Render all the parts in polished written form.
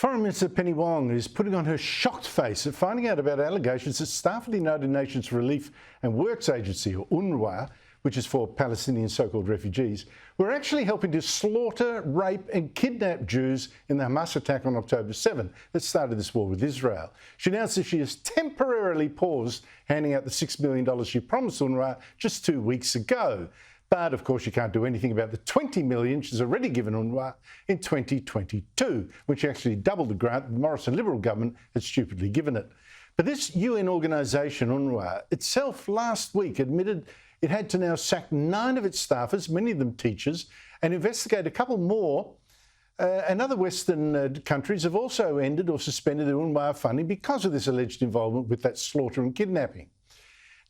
Foreign Minister Penny Wong is putting on her shocked face at finding out about allegations that staff of the United Nations Relief and Works Agency, or UNRWA, which is for Palestinian so-called refugees, were actually helping to slaughter, rape and kidnap Jews in the Hamas attack on October 7 that started this war with Israel. She announced that she has temporarily paused handing out the $6 million she promised UNRWA just 2 weeks ago. But, of course, she can't do anything about the $20 million she's already given UNRWA in 2022, when she actually doubled the grant the Morrison Liberal government had stupidly given it. But this UN organisation, UNRWA, itself last week admitted it had to now sack 9 of its staffers, many of them teachers, and investigate a couple more. And other Western countries have also ended or suspended their UNRWA funding because of this alleged involvement with that slaughter and kidnapping.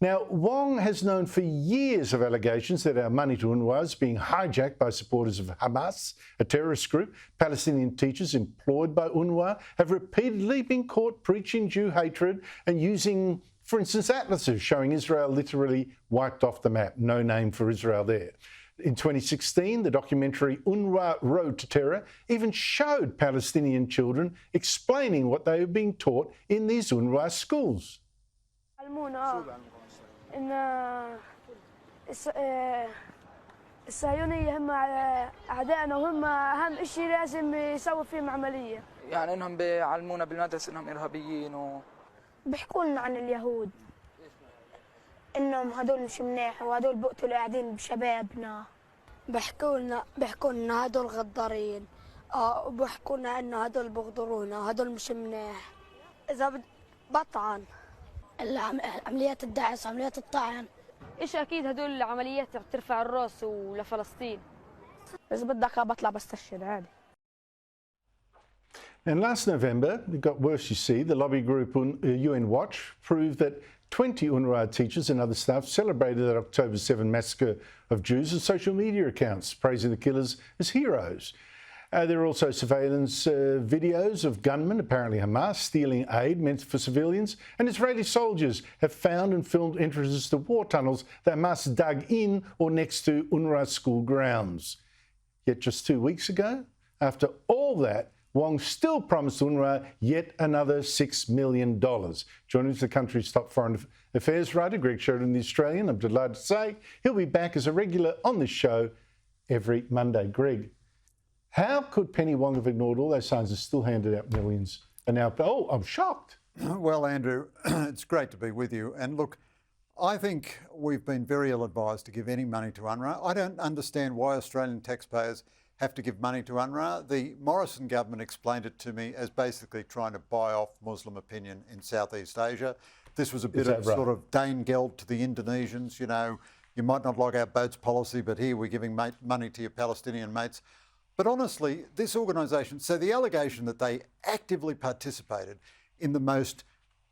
Now, Wong has known for years of allegations that our money to UNRWA is being hijacked by supporters of Hamas, a terrorist group. Palestinian teachers employed by UNRWA have repeatedly been caught preaching Jew hatred and using, for instance, atlases showing Israel literally wiped off the map. No name for Israel there. In 2016, the documentary UNRWA Road to Terror even showed Palestinian children explaining what they were being taught in these UNRWA schools. إن الصهيونية هم أعدائنا وهم أهم شيء لازم يسوي فيهم عملية. يعني إنهم بيعلمونا بالمدرسة إنهم إرهابيين بيحكوا لنا عن اليهود إنهم هذول مش منيح وهذول بقتلوا قاعدين بشبابنا. بيحكوا لنا هذول غدارين. وبيحكوا لنا إنه هذول بغدرونا وهذول مش منيح. إذا بطعن. عمليات الدعس عمليات الطعن ايش اكيد هدول العمليات ترفع الراس ولفلسطين اذا بدك بطلع بستشهد عادي. And last November, it got worse, you see. The lobby group UN Watch proved that 20 UNRWA teachers and other staff celebrated that October 7 massacre of Jews on social media accounts, praising the killers as heroes. There are also surveillance videos of gunmen, apparently Hamas, stealing aid meant for civilians, and Israeli soldiers have found and filmed entrances to war tunnels that Hamas dug in or next to UNRWA school grounds. Yet just 2 weeks ago, after all that, Wong still promised UNRWA yet another $6 million. Joining us, the country's top foreign affairs writer, Greg Sheridan, the Australian. I'm delighted to say he'll be back as a regular on this show every Monday. Greg, how could Penny Wong have ignored all those signs and still handed out millions? And now, oh, I'm shocked. Well, Andrew, it's great to be with you. And look, I think we've been very ill-advised to give any money to UNRWA. I don't understand why Australian taxpayers have to give money to UNRWA. The Morrison government explained it to me as basically trying to buy off Muslim opinion in Southeast Asia. This was a bit of sort of Dane Geld to the Indonesians. You know, you might not like our boats policy, but here we're giving money to your Palestinian mates. But honestly, this organisation, so the allegation that they actively participated in the most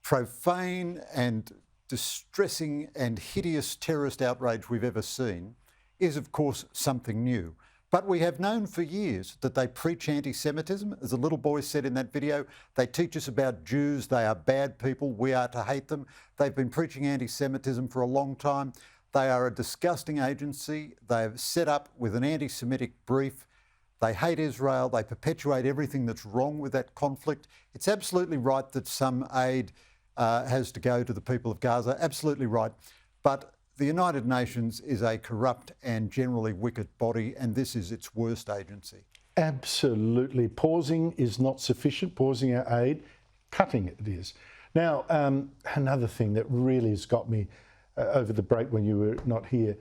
profane and distressing and hideous terrorist outrage we've ever seen is, of course, something new. But we have known for years that they preach anti-Semitism. As the little boy said in that video, they teach us about Jews, they are bad people, we are to hate them. They've been preaching anti-Semitism for a long time. They are a disgusting agency. They've set up with an anti-Semitic brief. They hate Israel. They perpetuate everything that's wrong with that conflict. It's absolutely right that some aid has to go to the people of Gaza. Absolutely right. But the United Nations is a corrupt and generally wicked body, and this is its worst agency. Absolutely. Pausing is not sufficient. Pausing our aid, cutting it is. Now, another thing that really has got me over the break when you were not here,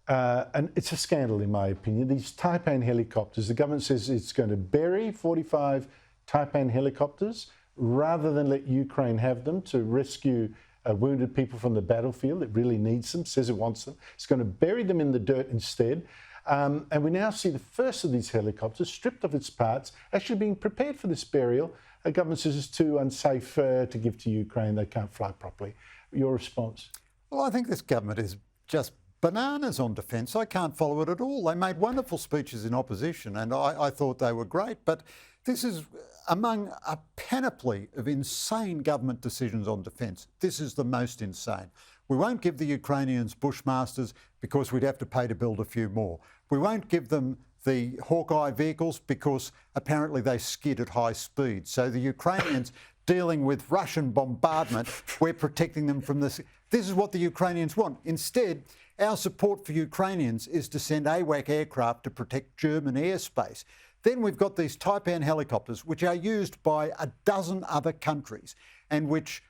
and it's a scandal in my opinion, these Taipan helicopters. The government says it's going to bury 45 Taipan helicopters rather than let Ukraine have them to rescue wounded people from the battlefield. It really needs them, says it wants them. It's going to bury them in the dirt instead. And we now see the first of these helicopters, stripped of its parts, actually being prepared for this burial. The government says it's too unsafe to give to Ukraine. They can't fly properly. Your response? Well, I think this government is just bananas on defence. I can't follow it at all. They made wonderful speeches in opposition and I thought they were great, but this is among a panoply of insane government decisions on defence. This is the most insane. We won't give the Ukrainians Bushmasters because we'd have to pay to build a few more. We won't give them the Hawkeye vehicles because apparently they skid at high speed. So the Ukrainians dealing with Russian bombardment, we're protecting them from this. This is what the Ukrainians want. Instead, our support for Ukrainians is to send AWAC aircraft to protect German airspace. Then we've got these Taipan helicopters, which are used by a dozen other countries and which,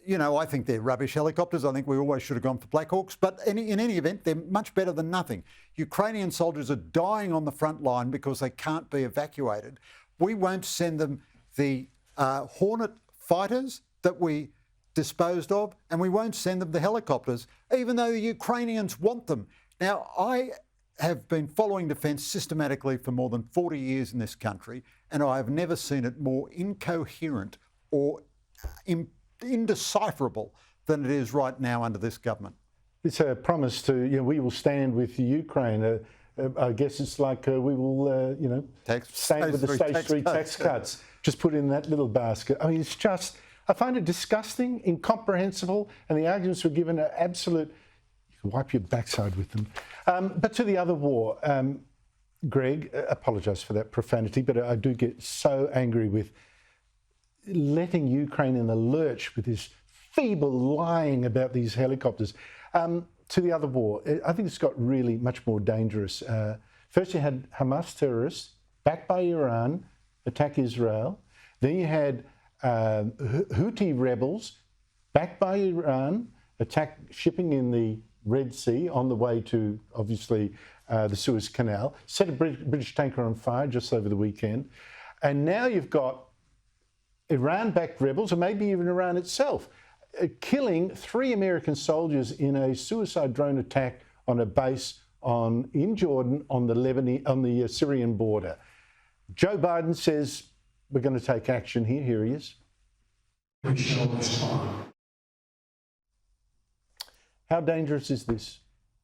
you know, I think they're rubbish helicopters. I think we always should have gone for Black Hawks. But in any event, they're much better than nothing. Ukrainian soldiers are dying on the front line because they can't be evacuated. We won't send them the Hornet fighters that we disposed of, and we won't send them the helicopters, even though the Ukrainians want them. Now, I have been following defence systematically for more than 40 years in this country, and I have never seen it more incoherent or indecipherable than it is right now under this government. It's a promise to, you know, we will stand with Ukraine. I guess it's like we will, you know, stand with the stage 3 tax cuts. Just put in that little basket. I mean, it's just, I find it disgusting, incomprehensible, and the arguments were given are absolute. You can wipe your backside with them. But to the other war, Greg, apologise for that profanity, but I do get so angry with letting Ukraine in the lurch with this feeble lying about these helicopters. To the other war, I think it's got really much more dangerous. First you had Hamas terrorists, backed by Iran, attack Israel. Then you had Houthi rebels, backed by Iran, attack shipping in the Red Sea on the way to, obviously, the Suez Canal, set a British tanker on fire just over the weekend. And now you've got Iran-backed rebels, or maybe even Iran itself, killing 3 American soldiers in a suicide drone attack on a base in Jordan on the Syrian border. Joe Biden says we're going to take action here. Here he is. We shall respond. How dangerous is this?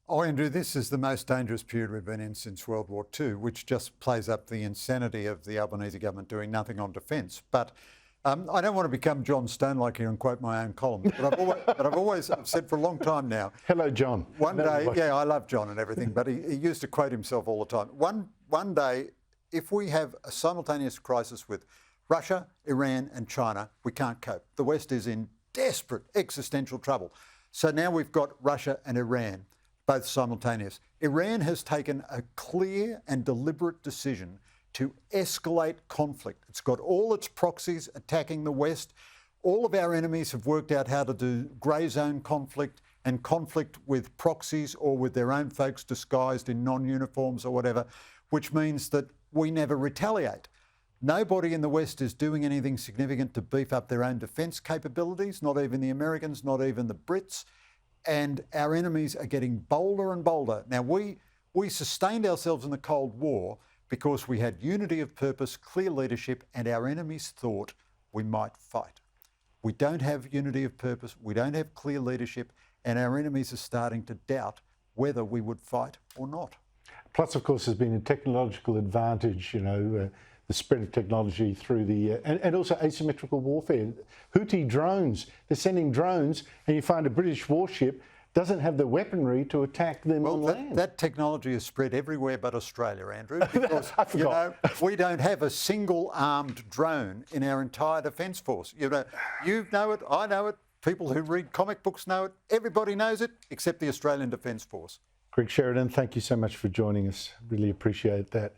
Oh, Andrew, this is the most dangerous period we've been in since World War II, which just plays up the insanity of the Albanese government doing nothing on defence. But I don't want to become John Stone-like here and quote my own column, but I've always said for a long time now. Hello, John. One day, yeah, I love John and everything, but he used to quote himself all the time. One day, if we have a simultaneous crisis with Russia, Iran and China, we can't cope. The West is in desperate existential trouble. So now we've got Russia and Iran, both simultaneous. Iran has taken a clear and deliberate decision to escalate conflict. It's got all its proxies attacking the West. All of our enemies have worked out how to do grey zone conflict and conflict with proxies or with their own folks disguised in non-uniforms or whatever, which means that we never retaliate. Nobody in the West is doing anything significant to beef up their own defence capabilities, not even the Americans, not even the Brits. And our enemies are getting bolder and bolder. Now, we sustained ourselves in the Cold War because we had unity of purpose, clear leadership, and our enemies thought we might fight. We don't have unity of purpose, we don't have clear leadership, and our enemies are starting to doubt whether we would fight or not. Plus, of course, there's been a technological advantage, you know, the spread of technology through the, and also asymmetrical warfare. Houthi drones, they're sending drones, and you find a British warship doesn't have the weaponry to attack them on land. That technology is spread everywhere but Australia, Andrew, because you know, we don't have a single armed drone in our entire defence force. You know it, I know it, people who read comic books know it, everybody knows it except the Australian Defence Force. Greg Sheridan, thank you so much for joining us. Really appreciate that.